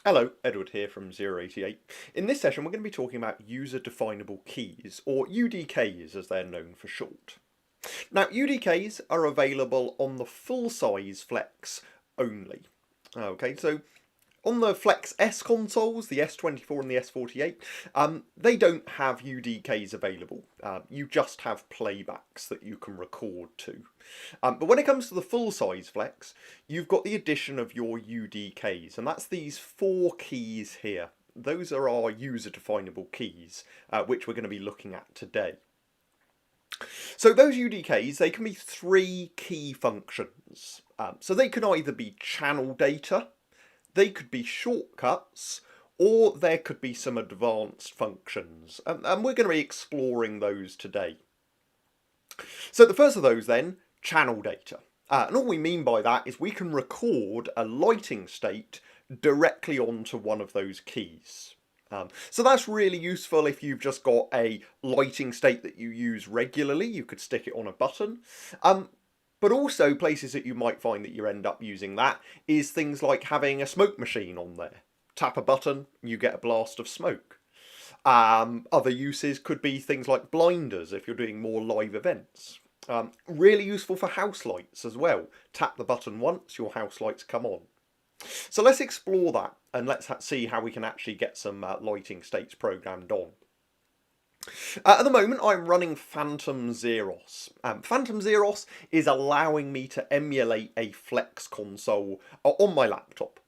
Hello, Edward here from 088. In this session we're going to be talking about User Definable Keys, or UDKs as they're known for short. Now UDKs are available on the full-size Flex only. Okay, so on the Flex S consoles, the S24 and the S48, they don't have UDKs available. You just have playbacks that you can record to. But when it comes to the full-size Flex, you've got the addition of your UDKs, and that's these 4 keys here. Those are our user-definable keys, which we're going to be looking at today. So those UDKs, they can be 3 key functions. So they can either be channel data, they could be shortcuts, or there could be some advanced functions, and we're going to be exploring those today. So the first of those then, channel data. And all we mean by that is we can record a lighting state directly onto one of those keys. So that's really useful if you've just got a lighting state that you use regularly. You could stick it on a button. But also places that you might find that you end up using that is things like having a smoke machine on there. Tap a button, you get a blast of smoke. Other uses could be things like blinders if you're doing more live events. Really useful for house lights as well. Tap the button once, your house lights come on. So let's explore that and let's see how we can actually get some lighting states programmed on. At the moment I'm running Phantom Zeros. Phantom Zeros is allowing me to emulate a Flex console on my laptop.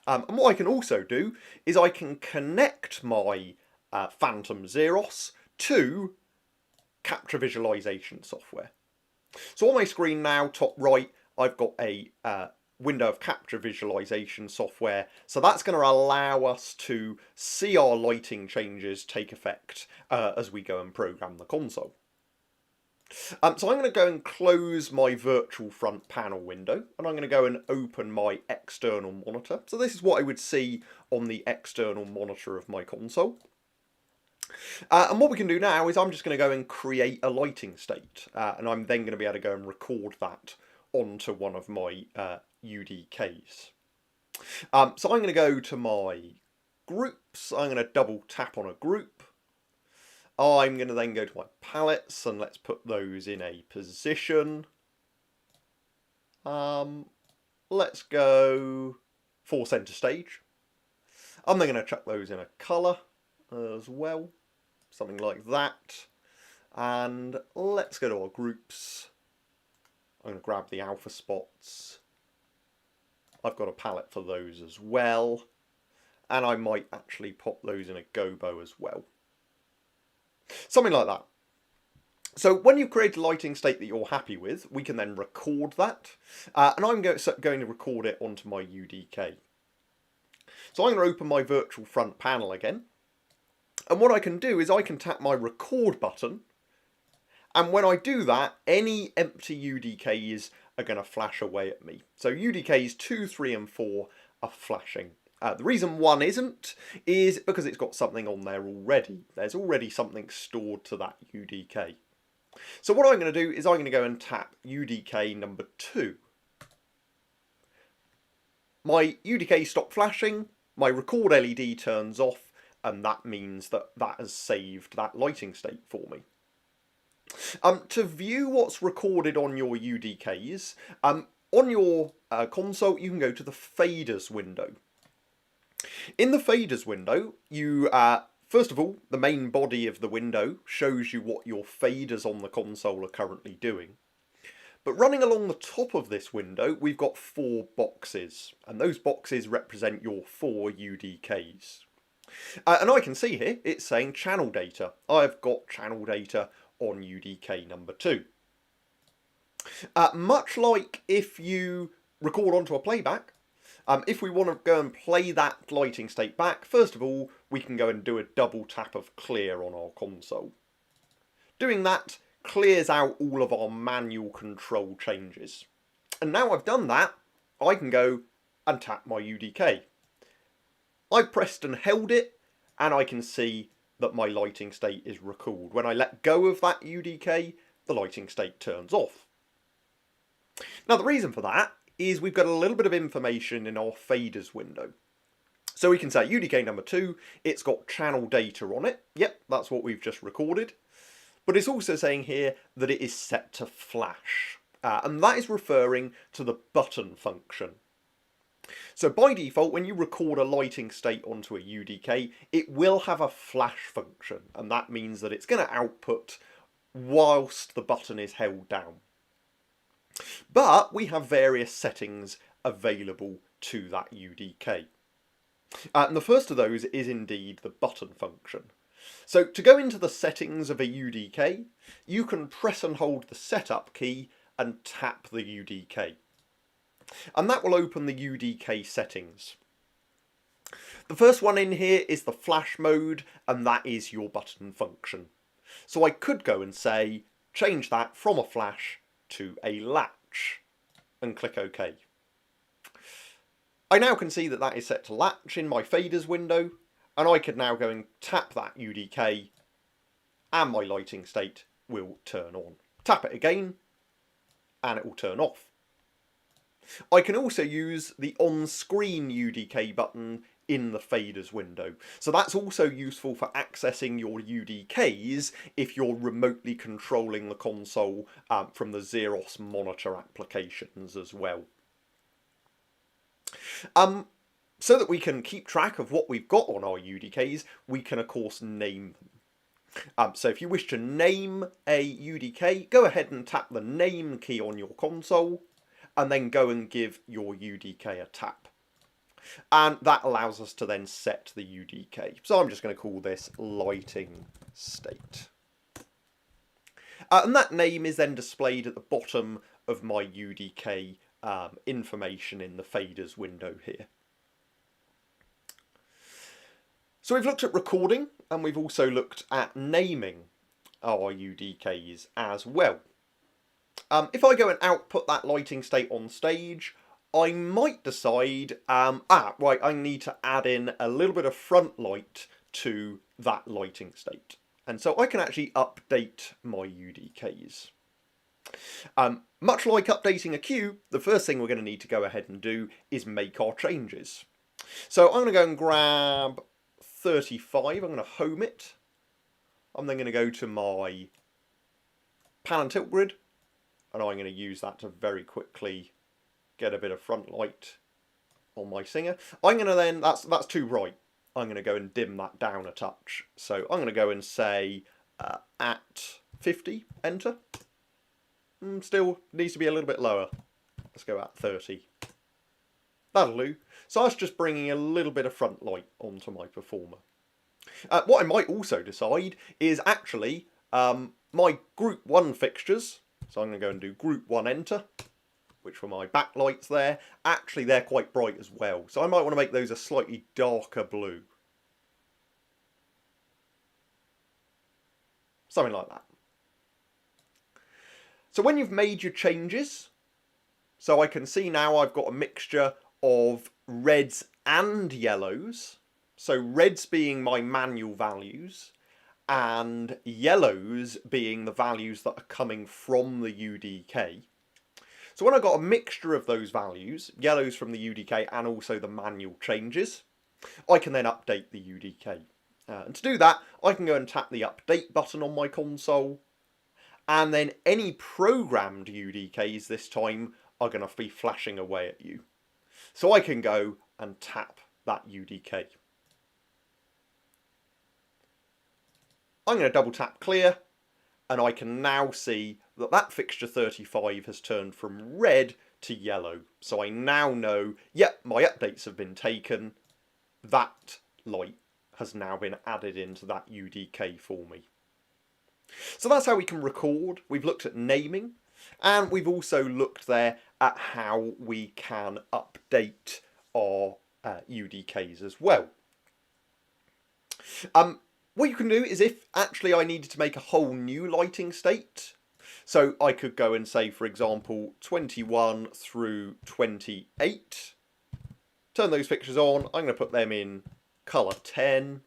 And what I can also do is I can connect my Phantom Zeros to capture visualization software. So on my screen now, top right, I've got a window of capture visualization software, so that's going to allow us to see our lighting changes take effect as we go and program the console. So I'm going to go and close my virtual front panel window, and I'm going to go and open my external monitor. So this is what I would see on the external monitor of my console. And what we can do now is I'm just going to go and create a lighting state, and I'm then going to be able to go and record that onto one of my UDKs. So I'm going to go to my groups, I'm going to double tap on a group, I'm going to then go to my palettes and let's put those in a position. Let's go for center stage. I'm then going to chuck those in a colour as well, something like that. And let's go to our groups. I'm going to grab the alpha spots. I've got a palette for those as well. And I might actually pop those in a gobo as well. Something like that. So when you've created a lighting state that you're happy with, we can then record that. And I'm going to record it onto my UDK. So I'm going to open my virtual front panel again. And what I can do is I can tap my record button. And when I do that, any empty UDKs are going to flash away at me. So UDKs 2, 3 and 4 are flashing. The reason 1 isn't is because it's got something on there already. There's already something stored to that UDK. So what I'm going to do is I'm going to go and tap UDK number 2. My UDK stopped flashing, my record LED turns off, and that means that that has saved that lighting state for me. To view what's recorded on your UDKs, on your console you can go to the faders window. In the faders window, you first of all, the main body of the window shows you what your faders on the console are currently doing. But running along the top of this window, we've got 4 boxes, and those boxes represent your 4 UDKs. And I can see here, it's saying channel data. I've got channel data on UDK number 2. Much like if you record onto a playback, if we want to go and play that lighting state back, first of all, we can go and do a double tap of clear on our console. Doing that clears out all of our manual control changes. And now I've done that, I can go and tap my UDK. I've pressed and held it, and I can see that my lighting state is recalled. When I let go of that UDK, the lighting state turns off. Now the reason for that is we've got a little bit of information in our faders window. So we can say UDK number 2, it's got channel data on it. Yep, that's what we've just recorded. But it's also saying here that it is set to flash. And that is referring to the button function. So by default, when you record a lighting state onto a UDK, it will have a flash function. And that means that it's going to output whilst the button is held down. But we have various settings available to that UDK. And the first of those is indeed the button function. So to go into the settings of a UDK, you can press and hold the setup key and tap the UDK. And that will open the UDK settings. The first one in here is the flash mode, and that is your button function. So I could go and say, change that from a flash to a latch, and click OK. I now can see that that is set to latch in my faders window, and I could now go and tap that UDK, and my lighting state will turn on. Tap it again, and it will turn off. I can also use the on-screen UDK button in the faders window. So that's also useful for accessing your UDKs if you're remotely controlling the console from the Xerox monitor applications as well. So that we can keep track of what we've got on our UDKs, we can of course name them. So if you wish to name a UDK, go ahead and tap the name key on your console, and then go and give your UDK a tap. And that allows us to then set the UDK. So I'm just going to call this lighting state. And that name is then displayed at the bottom of my UDK information in the faders window here. So we've looked at recording, and we've also looked at naming our UDKs as well. If I go and output that lighting state on stage, I might decide, right, I need to add in a little bit of front light to that lighting state. And so I can actually update my UDKs. Much like updating a queue, the first thing we're going to need to go ahead and do is make our changes. So I'm going to go and grab 35, I'm going to home it. I'm then going to go to my pan and tilt grid, and I'm going to use that to very quickly get a bit of front light on my singer. I'm going to then, that's too bright. I'm going to go and dim that down a touch. So I'm going to go and say at 50, enter. Still needs to be a little bit lower. Let's go at 30. That'll do. So that's just bringing a little bit of front light onto my performer. What I might also decide is actually my group 1 fixtures. So I'm going to go and do group 1 enter, which were my backlights there. Actually, they're quite bright as well. So I might want to make those a slightly darker blue. Something like that. So when you've made your changes, so I can see now I've got a mixture of reds and yellows. So reds being my manual values, and yellows being the values that are coming from the UDK. So when I've got a mixture of those values, yellows from the UDK and also the manual changes, I can then update the UDK. And to do that, I can go and tap the update button on my console, and then any programmed UDKs this time are going to be flashing away at you. So I can go and tap that UDK. I'm going to double tap clear, and I can now see that that fixture 35 has turned from red to yellow. So I now know, yep, my updates have been taken. That light has now been added into that UDK for me. So that's how we can record. We've looked at naming, and we've also looked there at how we can update our UDKs as well. What you can do is, if actually I needed to make a whole new lighting state, so I could go and say, for example, 21 through 28, turn those fixtures on, I'm going to put them in colour 10.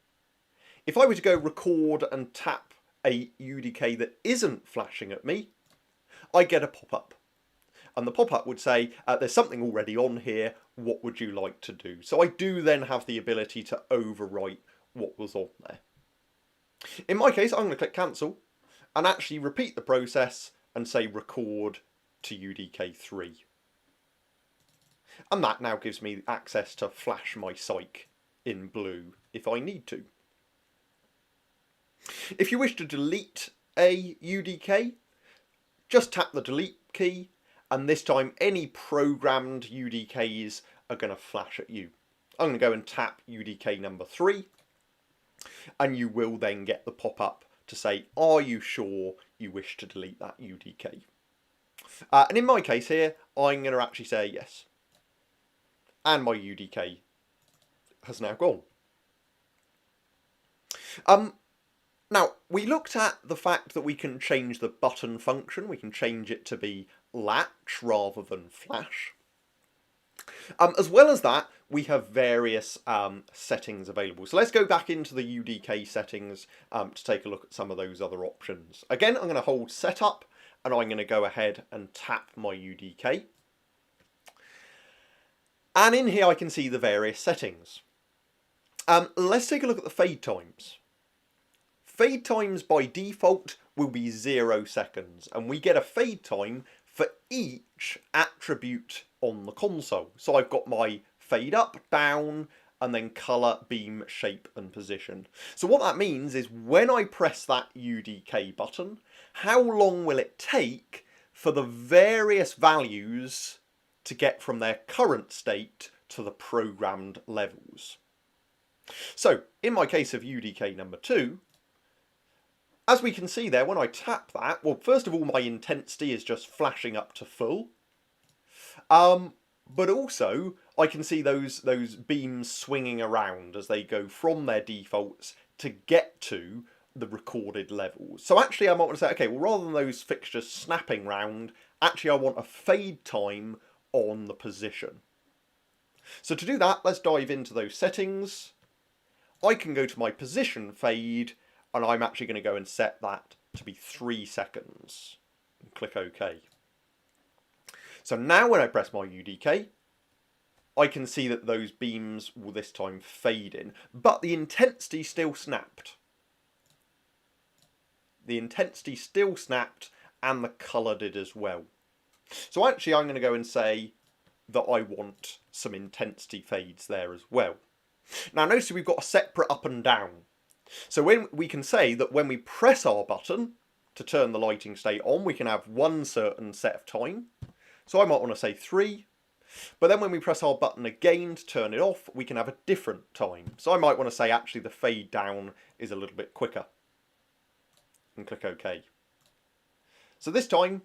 If I were to go record and tap a UDK that isn't flashing at me, I get a pop-up. and the pop-up would say, there's something already on here, what would you like to do? So I do then have the ability to overwrite what was on there. In my case, I'm going to click cancel and actually repeat the process and say record to UDK3. And that now gives me access to flash my psych in blue if I need to. If you wish to delete a UDK, just tap the delete key, and this time any programmed UDKs are going to flash at you. I'm going to go and tap UDK number 3, and you will then get the pop-up to say, are you sure you wish to delete that UDK? And in my case here, I'm going to actually say yes. And my UDK has now gone. Now, we looked at the fact that we can change the button function. We can change it to be latch rather than flash. As well as that, we have various settings available. So let's go back into the UDK settings to take a look at some of those other options. Again, I'm going to hold setup and I'm going to go ahead and tap my UDK. And in here I can see the various settings. Let's take a look at the fade times. Fade times by default will be 0 seconds, and we get a fade time for each attribute on the console. So I've got my fade up, down, and then colour, beam, shape and position. So what that means is when I press that UDK button, how long will it take for the various values to get from their current state to the programmed levels? So in my case of UDK number 2, as we can see there, when I tap that, well, first of all, my intensity is just flashing up to full. But also, I can see those beams swinging around as they go from their defaults to get to the recorded levels. So actually, I might want to say, okay, well, rather than those fixtures snapping round, actually, I want a fade time on the position. So to do that, let's dive into those settings. I can go to my position fade, and I'm actually going to go and set that to be 3 seconds and click OK. So now when I press my UDK, I can see that those beams will this time fade in, but the intensity still snapped. The intensity still snapped and the colour did as well. So actually I'm going to go and say that I want some intensity fades there as well. Now notice we've got a separate up and down. So when we can say that when we press our button to turn the lighting state on, we can have one certain set of time. So I might want to say 3. But then when we press our button again to turn it off, we can have a different time. So I might want to say actually the fade down is a little bit quicker. And click OK. So this time,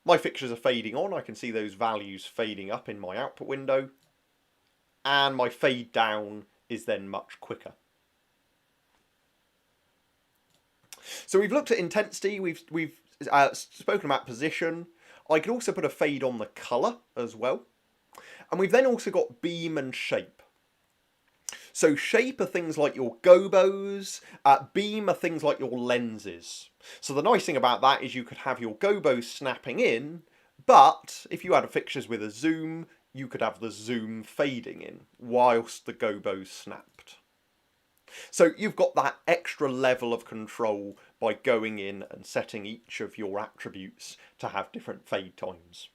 my fixtures are fading on. I can see those values fading up in my output window. And my fade down is then much quicker. So we've looked at intensity, we've spoken about position. I could also put a fade on the colour as well. And we've then also got beam and shape. So shape are things like your gobos, beam are things like your lenses. So the nice thing about that is you could have your gobos snapping in, but if you had fixtures with a zoom, you could have the zoom fading in whilst the gobos snapped. So you've got that extra level of control by going in and setting each of your attributes to have different fade times.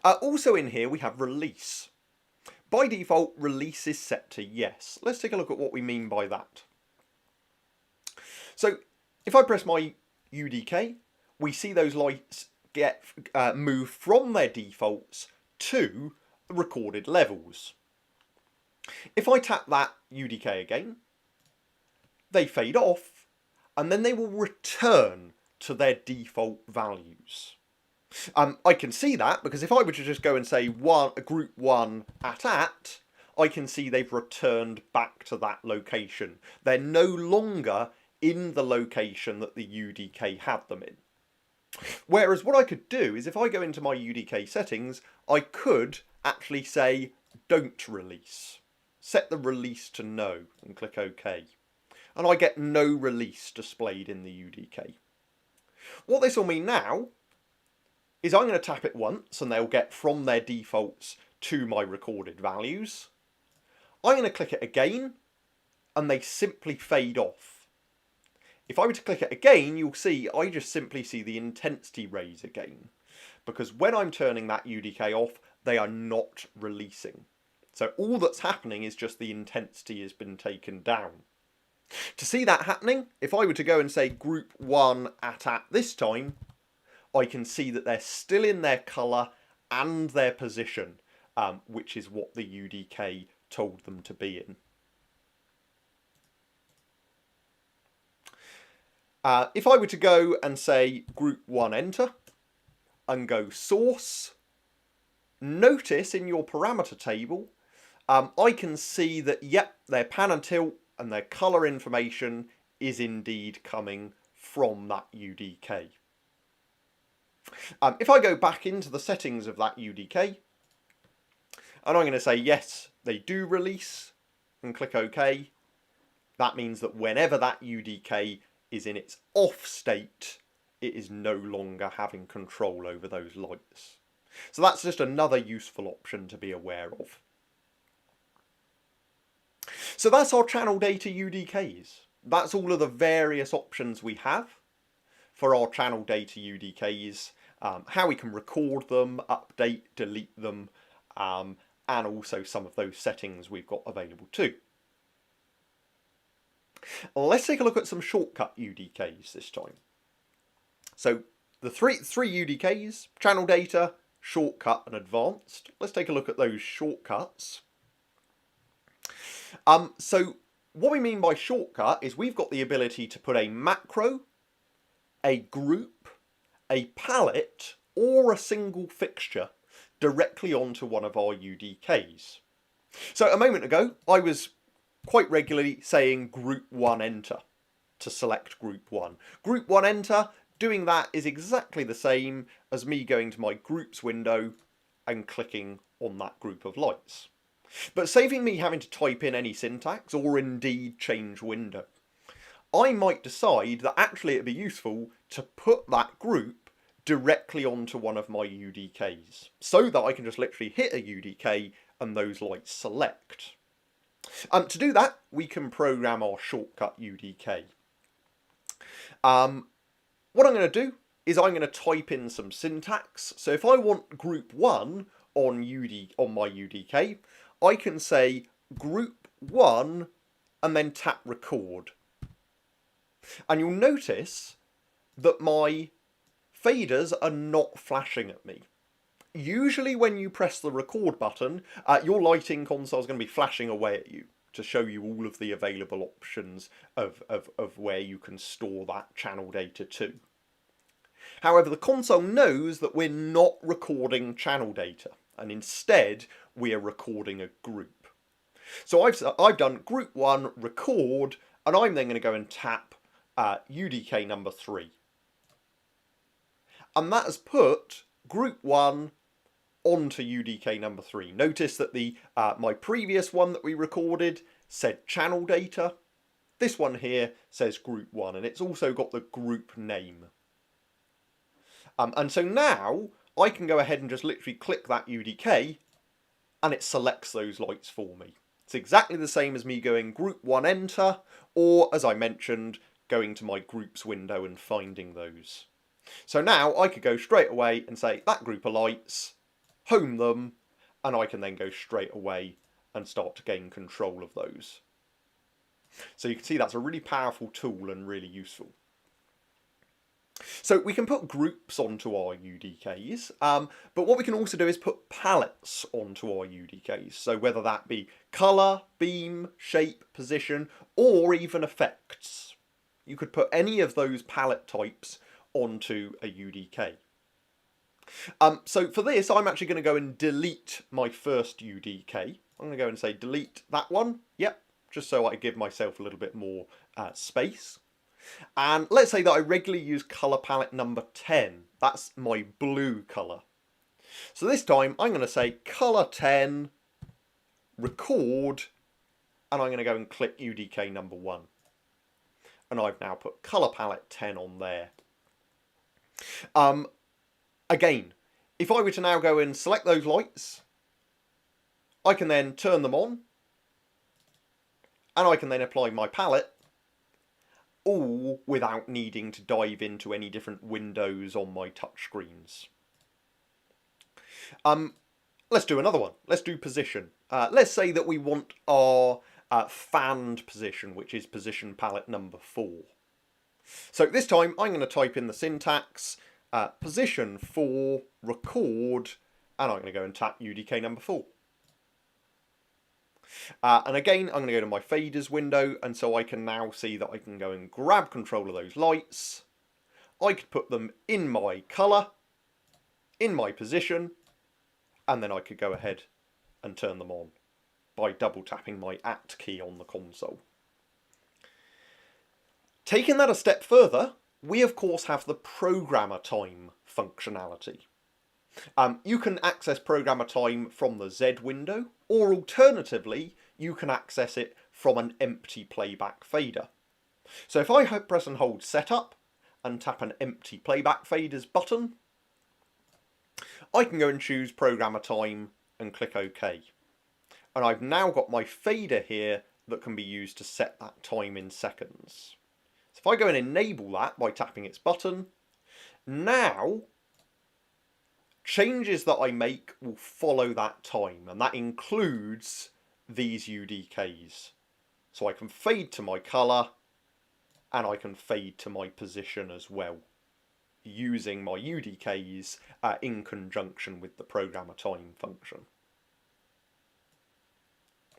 Also in here we have release. By default, release is set to yes. Let's take a look at what we mean by that. So if I press my UDK, we see those lights get moved from their defaults to the recorded levels. If I tap that UDK again, they fade off and then they will return to their default values. I can see that because if I were to just go and say group 1 at, I can see they've returned back to that location. They're no longer in the location that the UDK had them in. Whereas what I could do is if I go into my UDK settings, I could actually say don't release. Set the release to no and click OK. And I get no release displayed in the UDK. What this will mean now is I'm going to tap it once and they'll get from their defaults to my recorded values. I'm going to click it again and they simply fade off. If I were to click it again, you'll see I just simply see the intensity raise again, because when I'm turning that UDK off, they are not releasing. So all that's happening is just the intensity has been taken down. To see that happening, if I were to go and say group 1 at this time, I can see that they're still in their colour and their position, which is what the UDK told them to be in. If I were to go and say group 1 enter and go source, notice in your parameter table, I can see that, yep, their pan and tilt and their colour information is indeed coming from that UDK. If I go back into the settings of that UDK, and I'm going to say yes, they do release, and click OK, that means that whenever that UDK is in its off state, it is no longer having control over those lights. So that's just another useful option to be aware of. So that's our channel data UDKs. That's all of the various options we have for our channel data UDKs, how we can record them, update, delete them, and also some of those settings we've got available too. Let's take a look at some shortcut UDKs this time. So the three UDKs, channel data, shortcut and advanced. Let's take a look at those shortcuts. So what we mean by shortcut is we've got the ability to put a macro, a group, a palette, or a single fixture directly onto one of our UDKs. So a moment ago, I was quite regularly saying group 1 enter to select group 1. Group 1 enter, doing that is exactly the same as me going to my groups window and clicking on that group of lights. But saving me having to type in any syntax or indeed change window, I might decide that actually it'd be useful to put that group directly onto one of my UDKs so that I can just literally hit a UDK and those lights select. To do that, we can program our shortcut UDK. What I'm going to do is I'm going to type in some syntax. So if I want group 1 on my UDK, I can say group 1 and then tap record. And you'll notice that my faders are not flashing at me. Usually when you press the record button, your lighting console is going to be flashing away at you to show you all of the available options of where you can store that channel data to. However, the console knows that we're not recording channel data, and instead we are recording a group. So I've done group 1 record, and I'm then going to go and tap UDK number 3. And that has put group 1 onto UDK number 3. Notice that the my previous one that we recorded said channel data. This one here says group 1, and it's also got the group name. And so now I can go ahead and just literally click that UDK and it selects those lights for me. It's exactly the same as me going group 1 enter, or as I mentioned, going to my groups window and finding those. So now I could go straight away and say that group of lights, home them, and I can then go straight away and start to gain control of those. So you can see that's a really powerful tool and really useful. So we can put groups onto our UDKs, but what we can also do is put palettes onto our UDKs. So whether that be colour, beam, shape, position, or even effects. You could put any of those palette types onto a UDK. So for this, I'm actually going to go and delete my first UDK. I'm going to go and say delete that one. Yep, just so I give myself a little bit more space. And let's say that I regularly use colour palette number 10. That's my blue colour. So this time I'm going to say colour 10, record, and I'm going to go and click UDK number 1. And I've now put colour palette 10 on there. Again, if I were to now go and select those lights, I can then turn them on, and I can then apply my palette, all without needing to dive into any different windows on my touchscreens. Let's do another one. Let's do position. Let's say that we want our fanned position, which is position palette number 4. So this time I'm going to type in the syntax, position 4, record, and I'm going to go and tap UDK number 4. And again, I'm going to go to my faders window, and so I can now see that I can go and grab control of those lights. I could put them in my colour, in my position, and then I could go ahead and turn them on by double tapping my at key on the console. Taking that a step further, we of course have the programmer time functionality. You can access programmer time from the Z window, or alternatively, you can access it from an empty playback fader. So if I press and hold setup and tap an empty playback faders button, I can go and choose programmer time and click OK. And I've now got my fader here that can be used to set that time in seconds. So if I go and enable that by tapping its button, now changes that I make will follow that time, and that includes these UDKs. So I can fade to my colour, and I can fade to my position as well, using my UDKs in conjunction with the programmer time function.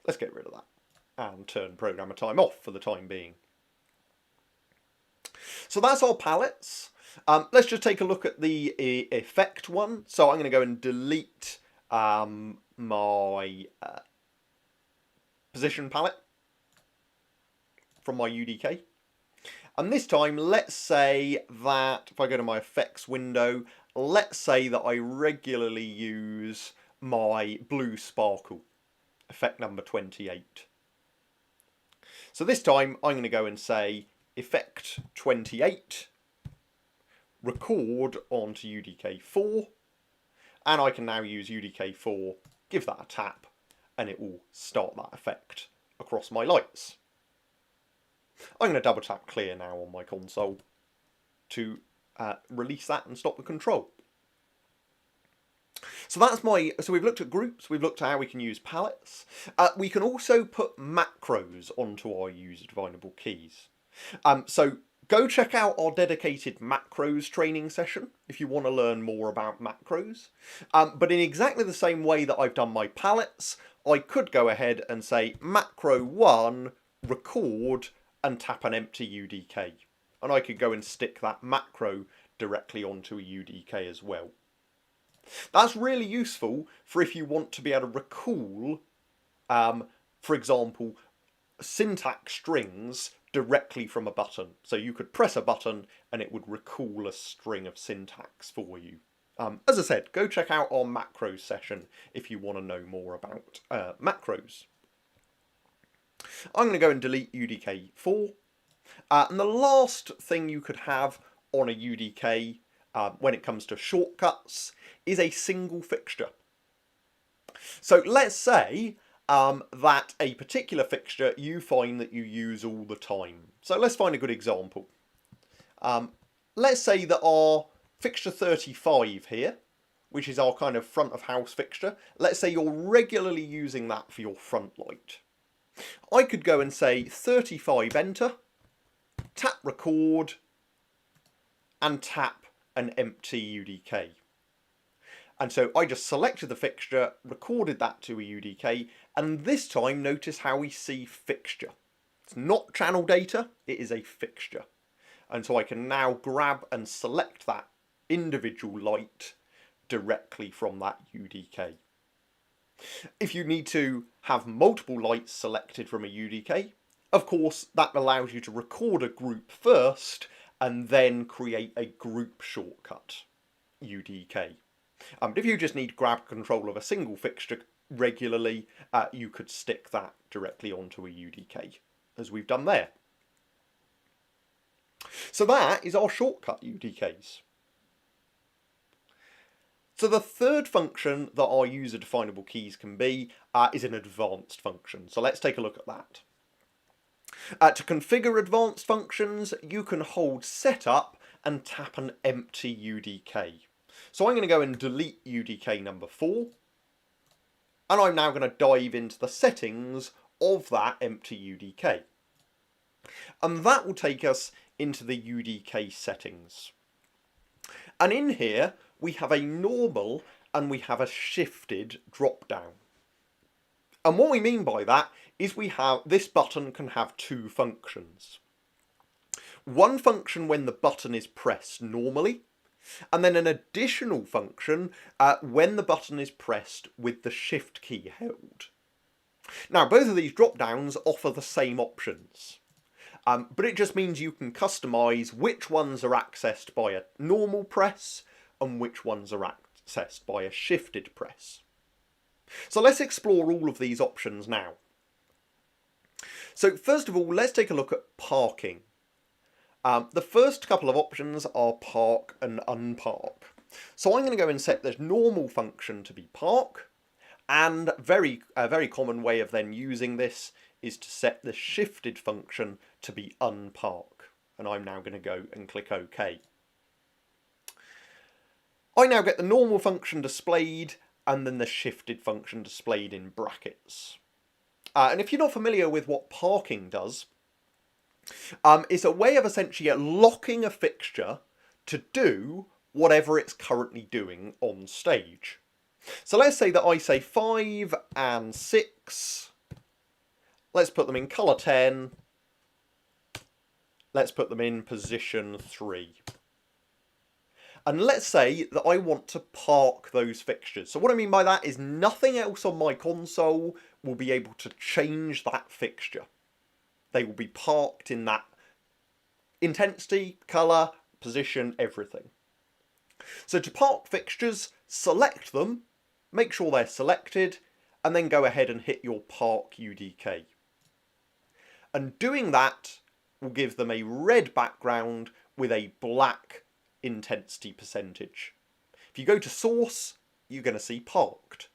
Let's get rid of that and turn programmer time off for the time being. So that's our palettes. Let's just take a look at the effect one. So I'm going to go and delete my position palette from my UDK. And this time, let's say that if I go to my effects window, let's say that I regularly use my blue sparkle, effect number 28. So this time I'm going to go and say effect 28, record onto UDK4, and I can now use UDK4, give that a tap, and it will start that effect across my lights. I'm going to double tap clear now on my console to release that and stop the control. So we've looked at groups, we've looked at how we can use palettes. We can also put macros onto our user definable keys. So go check out our dedicated macros training session if you want to learn more about macros. But in exactly the same way that I've done my palettes, I could go ahead and say macro 1, record, and tap an empty UDK. And I could go and stick that macro directly onto a UDK as well. That's really useful for if you want to be able to recall, for example, syntax strings directly from a button. So you could press a button and it would recall a string of syntax for you. As I said, go check out our macros session if you want to know more about macros. I'm going to go and delete UDK4. And the last thing you could have on a UDK when it comes to shortcuts is a single fixture. So let's say that a particular fixture you find that you use all the time. So let's find a good example. Let's say that our fixture 35 here, which is our kind of front of house fixture, let's say you're regularly using that for your front light. I could go and say 35 enter, tap record, and tap an empty UDK. And so I just selected the fixture, recorded that to a UDK, and this time notice how we see fixture. It's not channel data, it is a fixture. And so I can now grab and select that individual light directly from that UDK. If you need to have multiple lights selected from a UDK, of course that allows you to record a group first and then create a group shortcut UDK. But if you just need grab control of a single fixture regularly, you could stick that directly onto a UDK, as we've done there. So that is our shortcut UDKs. So the third function that our user definable keys can be is an advanced function. So let's take a look at that. To configure advanced functions, you can hold setup and tap an empty UDK. So I'm going to go and delete UDK number 4. And I'm now going to dive into the settings of that empty UDK. And that will take us into the UDK settings. And in here, we have a normal and we have a shifted drop down. And what we mean by that is this button can have two functions. One function when the button is pressed normally, and then an additional function when the button is pressed with the shift key held. Now both of these drop downs offer the same options, but it just means you can customise which ones are accessed by a normal press and which ones are accessed by a shifted press. So let's explore all of these options now. So first of all, let's take a look at parking. The first couple of options are park and unpark. So I'm going to go and set the normal function to be park, and a very common way of then using this is to set the shifted function to be unpark. And I'm now going to go and click OK. I now get the normal function displayed and then the shifted function displayed in brackets. And if you're not familiar with what parking does, it's a way of essentially locking a fixture to do whatever it's currently doing on stage. So let's say that I say 5 and 6. Let's put them in colour 10. Let's put them in position 3. And let's say that I want to park those fixtures. So what I mean by that is nothing else on my console will be able to change that fixture. They will be parked in that intensity, colour, position, everything. So to park fixtures, select them, make sure they're selected, and then go ahead and hit your park UDK. And doing that will give them a red background with a black intensity percentage. If you go to source, you're going to see parked.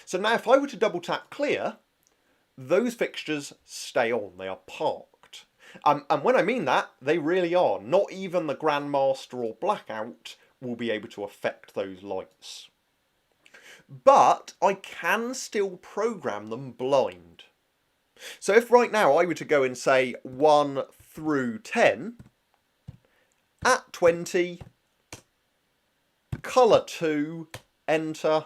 So now if I were to double tap clear, those fixtures stay on, they are parked. And when I mean that, they really are. Not even the Grandmaster or Blackout will be able to affect those lights. But I can still program them blind. So if right now I were to go and say 1 through 10, at 20, colour 2, enter,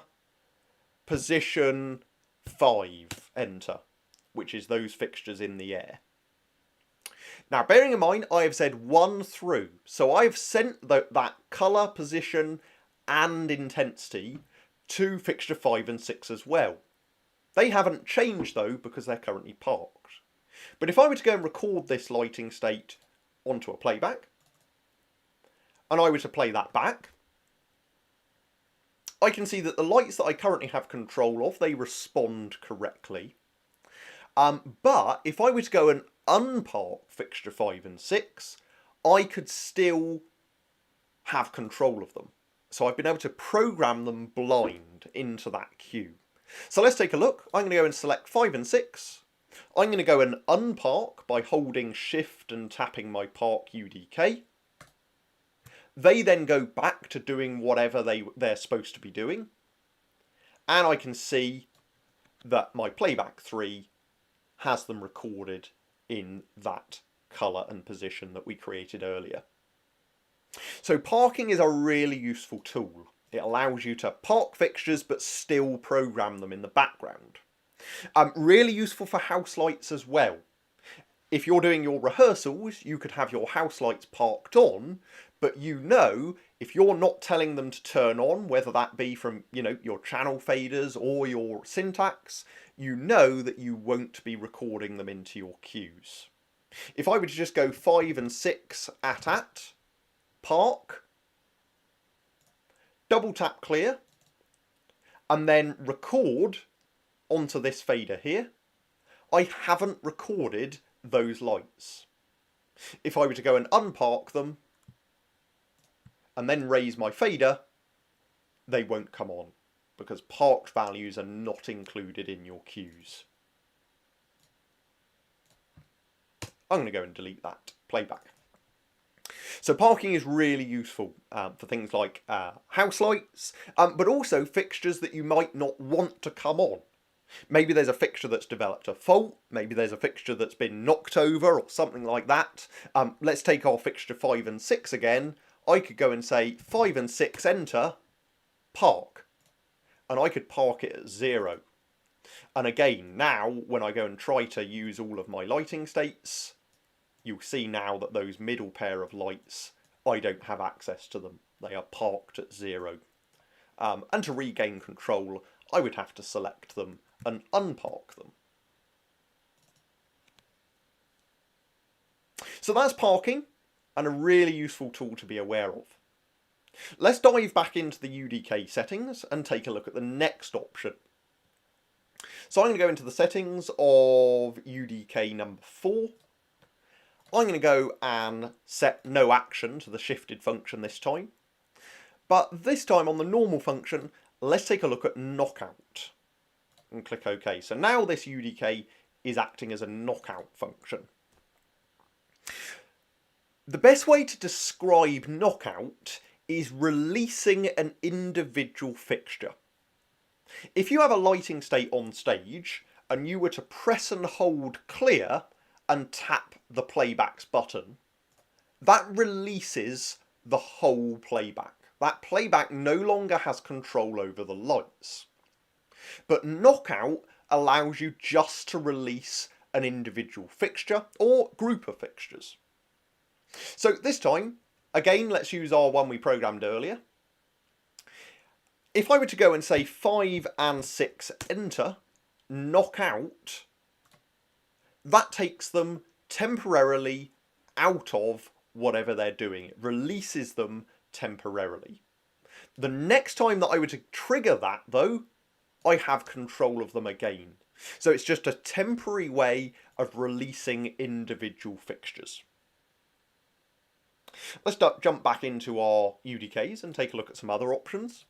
position 5, enter, which is those fixtures in the air. Now bearing in mind I have said 1 through, so I've sent that colour, position and intensity to fixture 5 and 6 as well. They haven't changed though because they're currently parked. But if I were to go and record this lighting state onto a playback, and I were to play that back, I can see that the lights that I currently have control of, they respond correctly. But if I were to go and unpark fixture 5 and 6, I could still have control of them. So I've been able to program them blind into that queue. So let's take a look. I'm going to go and select 5 and 6. I'm going to go and unpark by holding shift and tapping my park UDK. They then go back to doing whatever they're supposed to be doing. And I can see that my playback 3 has them recorded in that colour and position that we created earlier. So parking is a really useful tool. It allows you to park fixtures but still program them in the background. Really useful for house lights as well. If you're doing your rehearsals, you could have your house lights parked on, but you know if you're not telling them to turn on, whether that be from your channel faders or your syntax, you know that you won't be recording them into your cues. If I were to just go 5 and 6 at park, double tap clear, and then record onto this fader here, I haven't recorded those lights. If I were to go and unpark them and then raise my fader, they won't come on because parked values are not included in your queues. I'm going to go and delete that playback. So parking is really useful for things like house lights, but also fixtures that you might not want to come on. Maybe there's a fixture that's developed a fault, maybe there's a fixture that's been knocked over or something like that. Let's take our fixture 5 and 6 again. I could go and say 5 and 6 enter, park. And I could park it at 0. And again, now when I go and try to use all of my lighting states, you'll see now that those middle pair of lights, I don't have access to them. They are parked at 0. And to regain control, I would have to select them and unpark them. So that's parking, and a really useful tool to be aware of. Let's dive back into the UDK settings and take a look at the next option. So I'm going to go into the settings of UDK number 4. I'm going to go and set no action to the shifted function this time. But this time on the normal function, let's take a look at knockout and click OK. So now this UDK is acting as a knockout function. The best way to describe knockout is releasing an individual fixture. If you have a lighting state on stage and you were to press and hold clear and tap the playbacks button, that releases the whole playback. That playback no longer has control over the lights. But knockout allows you just to release an individual fixture or group of fixtures. So this time, again, let's use our one we programmed earlier. If I were to go and say 5 and 6 enter, knockout, that takes them temporarily out of whatever they're doing. It releases them temporarily. The next time that I were to trigger that though, I have control of them again. So it's just a temporary way of releasing individual fixtures. Let's jump back into our UDKs and take a look at some other options.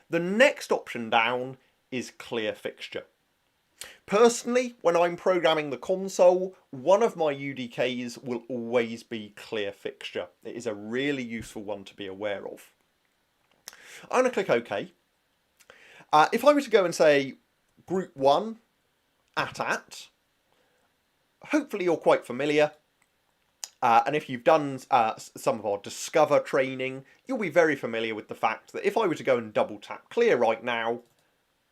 The next option down is clear fixture. Personally, when I'm programming the console, one of my UDKs will always be clear fixture. It is a really useful one to be aware of. I'm going to click OK. If I were to go and say group 1 at, hopefully you're quite familiar. And if you've done some of our Discover training, you'll be very familiar with the fact that if I were to go and double tap clear right now,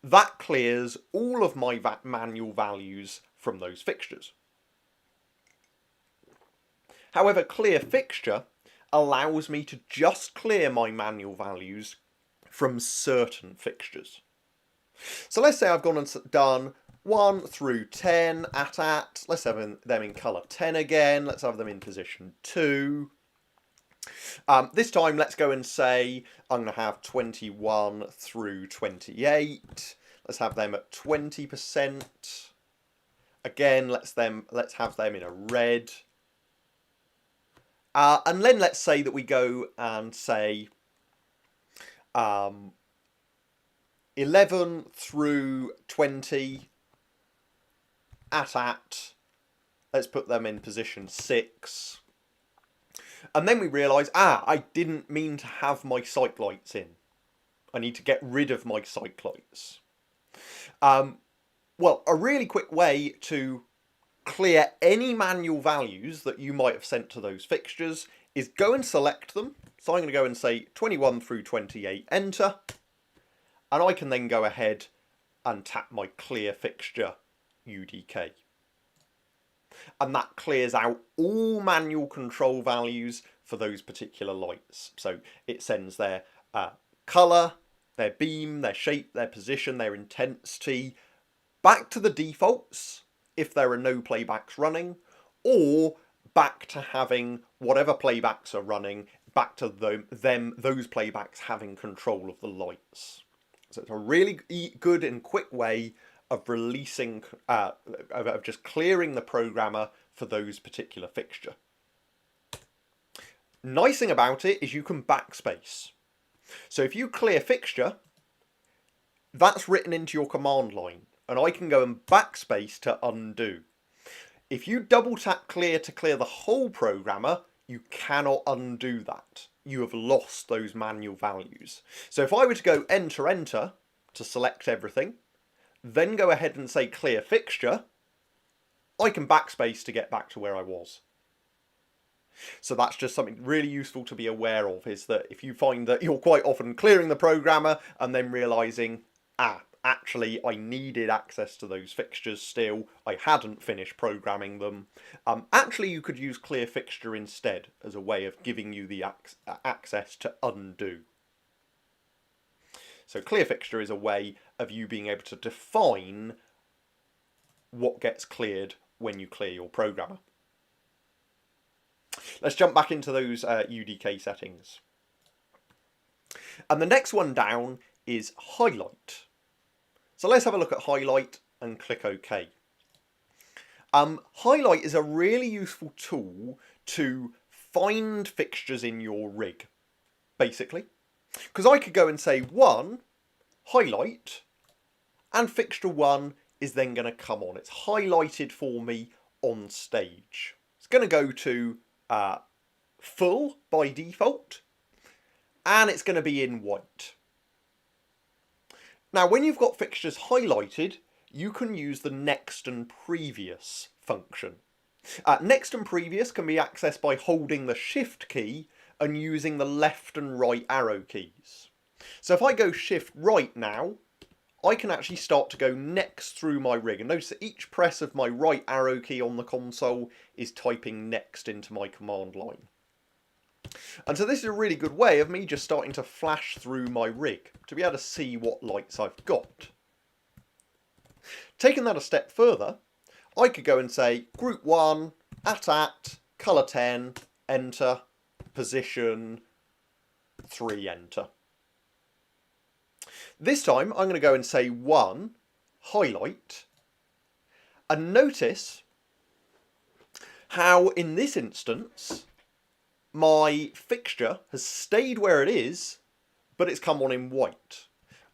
that clears all of my manual values from those fixtures. However, clear fixture allows me to just clear my manual values from certain fixtures. So let's say I've gone and done 1 through 10 at. Let's have them in colour 10 again. Let's have them in position 2. This time let's go and say I'm going to have 21 through 28. Let's have them at 20%. Again, let's have them in a red. And then let's say that we go and say 11 through 20 at. Let's put them in position 6. And then we realise, I didn't mean to have my sight lights in. I need to get rid of my sight lights. Well, a really quick way to clear any manual values that you might have sent to those fixtures is go and select them. So I'm going to go and say 21 through 28, enter. And I can then go ahead and tap my clear fixture UDK. And that clears out all manual control values for those particular lights. So it sends their colour, their beam, their shape, their position, their intensity back to the defaults if there are no playbacks running, or back to having whatever playbacks are running, back to those playbacks having control of the lights. So it's a really good and quick way of releasing, of just clearing the programmer for those particular fixture. Nice thing about it is you can backspace. So if you clear fixture, that's written into your command line, and I can go and backspace to undo. If you double tap clear to clear the whole programmer, you cannot undo that. You have lost those manual values. So if I were to go enter, enter to select everything, then go ahead and say clear fixture, I can backspace to get back to where I was. So that's just something really useful to be aware of, is that if you find that you're quite often clearing the programmer and then realising, actually I needed access to those fixtures still, I hadn't finished programming them, actually you could use clear fixture instead as a way of giving you the access to undo. So clear fixture is a way of you being able to define what gets cleared when you clear your programmer. Let's jump back into those UDK settings. And the next one down is highlight. So let's have a look at highlight and click OK. Highlight is a really useful tool to find fixtures in your rig, basically. Because I could go and say 1, highlight, and fixture 1 is then going to come on. It's highlighted for me on stage. It's going to go to full by default, and it's going to be in white. Now, when you've got fixtures highlighted, you can use the next and previous function. Next and previous can be accessed by holding the shift key and using the left and right arrow keys. So if I go shift right now, I can actually start to go next through my rig, and notice that each press of my right arrow key on the console is typing next into my command line. And so this is a really good way of me just starting to flash through my rig to be able to see what lights I've got. Taking that a step further, I could go and say group 1, at, colour 10, enter, position 3, enter. This time I'm going to go and say 1, highlight, and notice how in this instance my fixture has stayed where it is, but it's come on in white.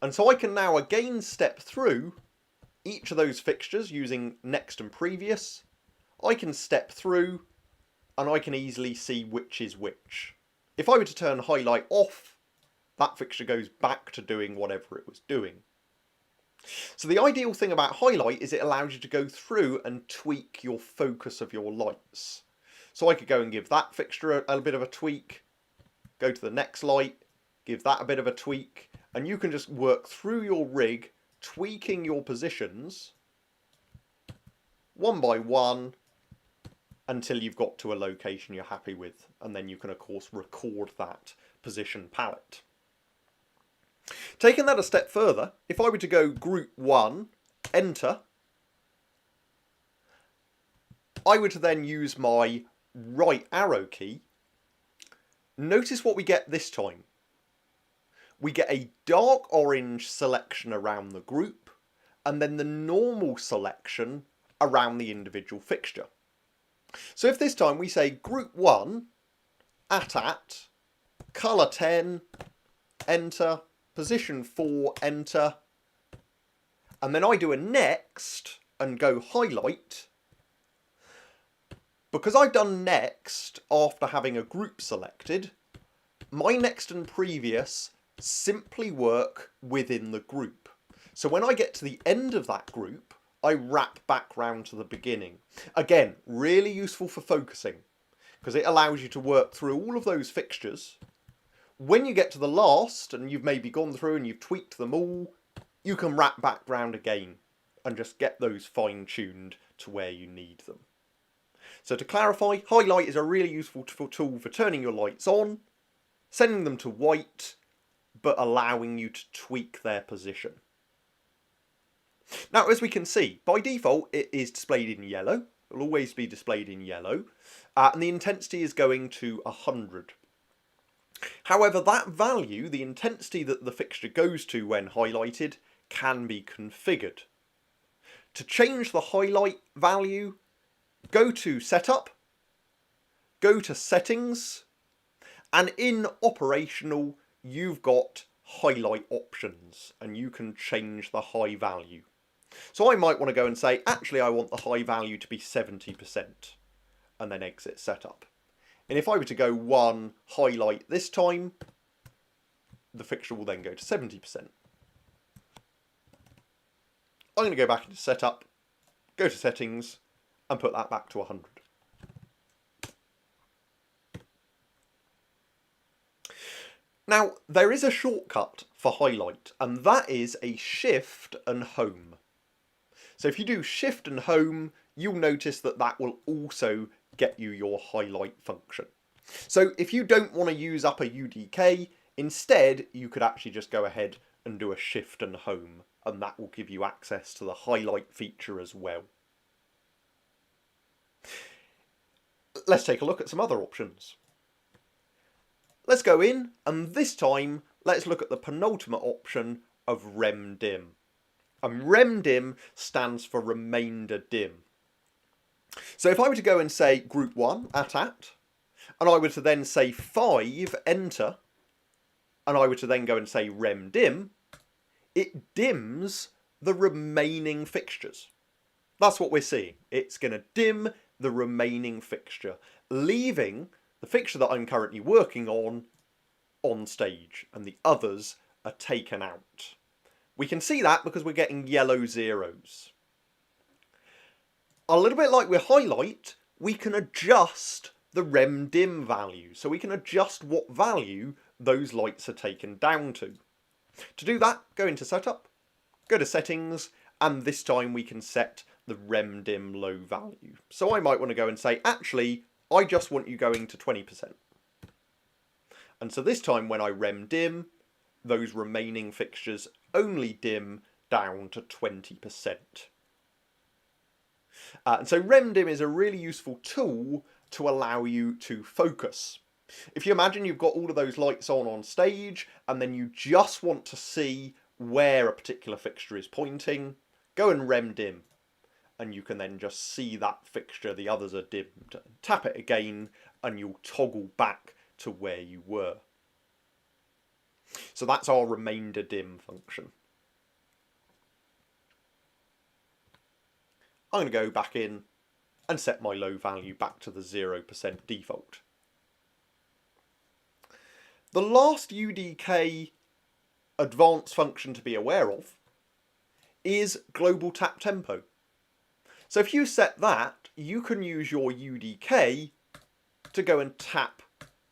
And so I can now again step through each of those fixtures using next and previous. I can step through and I can easily see which is which. If I were to turn highlight off, that fixture goes back to doing whatever it was doing. So the ideal thing about highlight is it allows you to go through and tweak your focus of your lights. So I could go and give that fixture a bit of a tweak, go to the next light, give that a bit of a tweak, and you can just work through your rig, tweaking your positions one by one until you've got to a location you're happy with, and then you can of course record that position palette. Taking that a step further, if I were to go group 1, enter, I were to then use my right arrow key, notice what we get this time. We get a dark orange selection around the group, and then the normal selection around the individual fixture. So if this time we say group 1, at, colour 10, enter, position 4, enter, and then I do a next and go highlight, because I've done next after having a group selected, my next and previous simply work within the group. So when I get to the end of that group, I wrap back round to the beginning. Again, really useful for focusing, because it allows you to work through all of those fixtures. When you get to the last, and you've maybe gone through and you've tweaked them all, you can wrap back round again and just get those fine-tuned to where you need them. So to clarify, highlight is a really useful tool for turning your lights on, sending them to white, but allowing you to tweak their position. Now, as we can see, by default, it is displayed in yellow. It will always be displayed in yellow, and the intensity is going to 100. However, that value, the intensity that the fixture goes to when highlighted, can be configured. To change the highlight value, go to Setup, go to Settings, and in Operational, you've got highlight options and you can change the high value. So I might want to go and say, actually, I want the high value to be 70% and then exit setup. And if I were to go 1 highlight this time, the fixture will then go to 70%. I'm going to go back into setup, go to settings, and put that back to 100. Now, there is a shortcut for highlight, and that is a shift and home. So if you do shift and home, you'll notice that that will also get you your highlight function. So if you don't want to use up a UDK, instead you could actually just go ahead and do a shift and home, and that will give you access to the highlight feature as well. Let's take a look at some other options. Let's go in, and this time let's look at the penultimate option of Rem Dim. And Rem Dim stands for remainder dim. So if I were to go and say group 1 at, and I were to then say 5 enter, and I were to then go and say Rem Dim, it dims the remaining fixtures. That's what we're seeing. It's going to dim the remaining fixture, leaving the fixture that I'm currently working on stage, and the others are taken out. We can see that because we're getting yellow zeros. A little bit like with highlight, we can adjust the Rem Dim value. So we can adjust what value those lights are taken down to. To do that, go into setup, go to settings, and this time we can set the Rem Dim low value. So I might want to go and say, actually, I just want you going to 20%. And so this time when I Rem Dim, those remaining fixtures only dim down to 20%. And so Rem Dim is a really useful tool to allow you to focus. If you imagine you've got all of those lights on stage and then you just want to see where a particular fixture is pointing, go and Rem Dim, and you can then just see that fixture, the others are dimmed. Tap it again and you'll toggle back to where you were. So that's our remainder dim function. I'm going to go back in and set my low value back to the 0% default. The last UDK advanced function to be aware of is global tap tempo. So if you set that, you can use your UDK to go and tap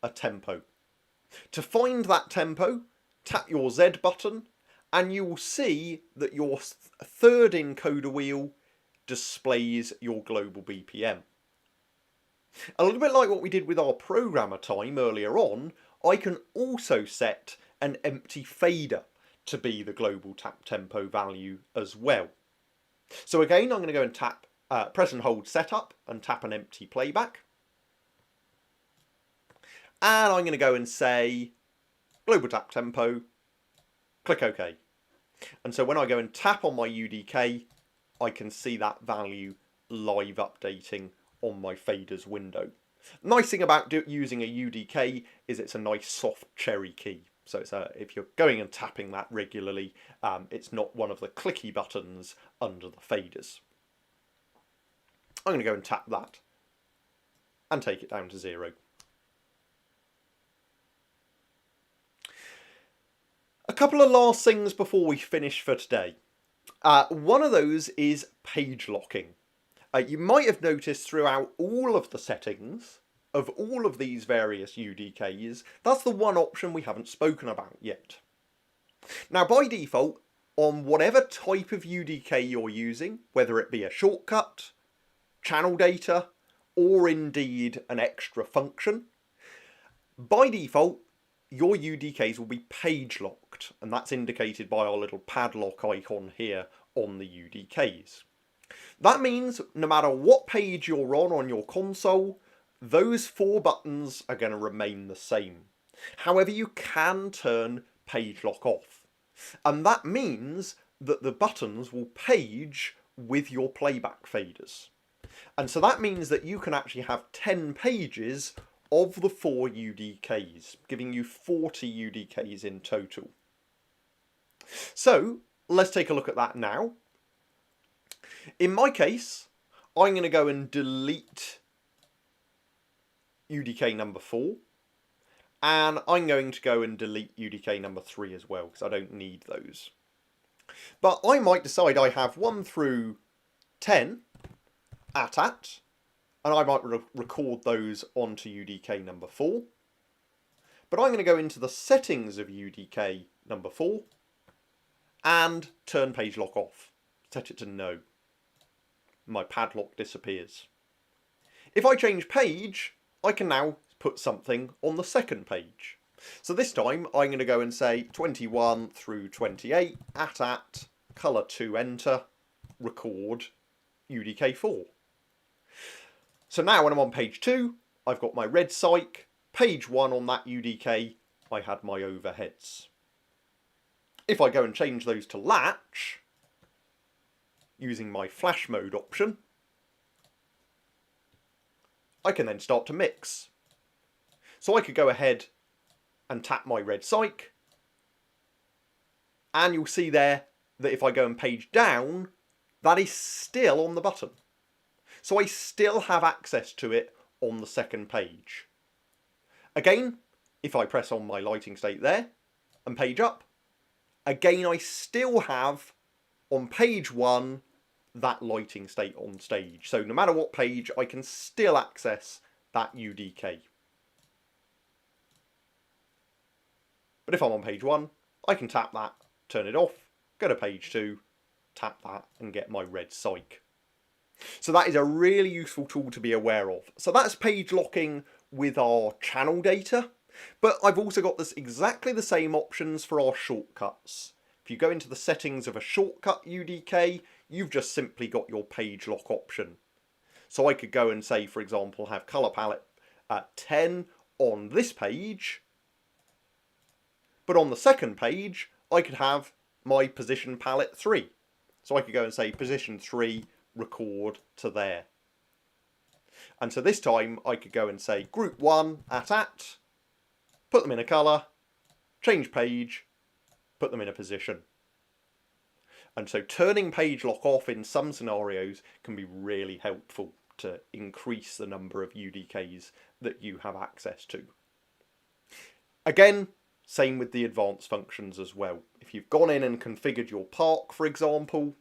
a tempo. To find that tempo, tap your Z button and you will see that your third encoder wheel displays your global BPM. A little bit like what we did with our programmer time earlier on, I can also set an empty fader to be the global tap tempo value as well. So again, I'm going to go and tap, press and hold setup and tap an empty playback. And I'm going to go and say global tap tempo, click OK. And so when I go and tap on my UDK, I can see that value live updating on my faders window. Nice thing about using a UDK is it's a nice soft cherry key. So it's if you're going and tapping that regularly, it's not one of the clicky buttons under the faders. I'm going to go and tap that and take it down to 0. A couple of last things before we finish for today. One of those is page locking. You might have noticed throughout all of the settings of all of these various UDKs, that's the one option we haven't spoken about yet. Now by default, on whatever type of UDK you're using, whether it be a shortcut, channel data, or indeed an extra function, by default, your UDKs will be page locked, and that's indicated by our little padlock icon here on the UDKs. That means no matter what page you're on your console, those 4 buttons are going to remain the same. However, you can turn page lock off, and that means that the buttons will page with your playback faders. And so that means that you can actually have 10 pages of the 4 UDKs, giving you 40 UDKs in total. So let's take a look at that now. In my case, I'm going to go and delete UDK number 4, and I'm going to go and delete UDK number 3 as well, because I don't need those. But I might decide I have 1 through 10 at, and I might record those onto UDK number 4. But I'm going to go into the settings of UDK number 4 and turn page lock off. Set it to no. My padlock disappears. If I change page, I can now put something on the second page. So this time I'm going to go and say 21 through 28 at colour 2 enter, record UDK 4. So now when I'm on page 2, I've got my red cyc, page 1 on that UDK, I had my overheads. If I go and change those to latch, using my flash mode option, I can then start to mix. So I could go ahead and tap my red cyc, and you'll see there that if I go and page down, that is still on the button. So I still have access to it on the second page. Again, if I press on my lighting state there and page up, again I still have on page 1 that lighting state on stage. So no matter what page, I can still access that UDK. But if I'm on page 1, I can tap that, turn it off, go to page 2, tap that and get my red cyc. So that is a really useful tool to be aware of. So that's page locking with our channel data, but I've also got this exactly the same options for our shortcuts. If you go into the settings of a shortcut UDK, you've just simply got your page lock option. So I could go and say, for example, have color palette at 10 on this page, but on the second page, I could have my position palette 3. So I could go and say position 3, record to there. And so this time I could go and say group 1 at, put them in a colour, change page, put them in a position. And so turning page lock off in some scenarios can be really helpful to increase the number of UDKs that you have access to. Again, same with the advanced functions as well. If you've gone in and configured your park, for example,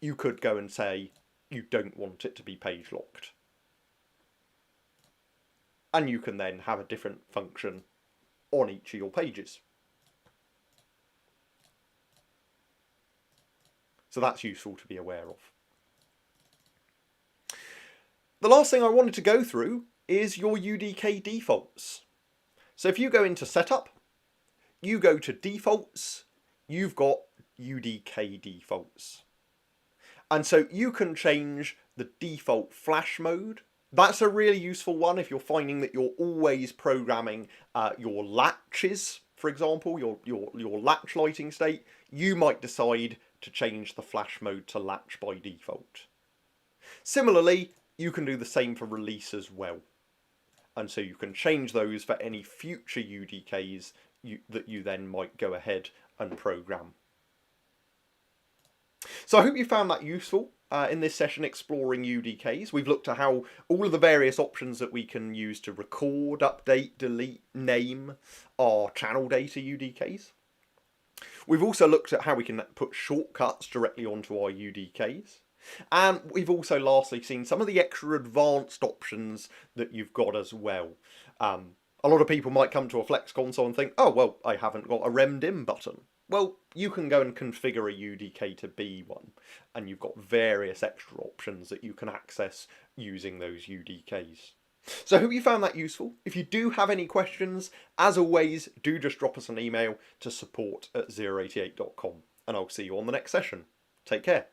you could go and say you don't want it to be page locked. And you can then have a different function on each of your pages. So that's useful to be aware of. The last thing I wanted to go through is your UDK defaults. So if you go into Setup, you go to Defaults, you've got UDK defaults. And so you can change the default flash mode. That's a really useful one if you're finding that you're always programming your latches, for example, your latch lighting state. You might decide to change the flash mode to latch by default. Similarly, you can do the same for release as well. And so you can change those for any future UDKs that you then might go ahead and program. So I hope you found that useful in this session exploring UDKs. We've looked at how all of the various options that we can use to record, update, delete, name our channel data UDKs. We've also looked at how we can put shortcuts directly onto our UDKs. And we've also lastly seen some of the extra advanced options that you've got as well. A lot of people might come to a Flex console and think, oh, well, I haven't got a Rem Dim button. Well, you can go and configure a UDK to be one, and you've got various extra options that you can access using those UDKs. So I hope you found that useful. If you do have any questions, as always, do just drop us an email to support@088.com, and I'll see you on the next session. Take care.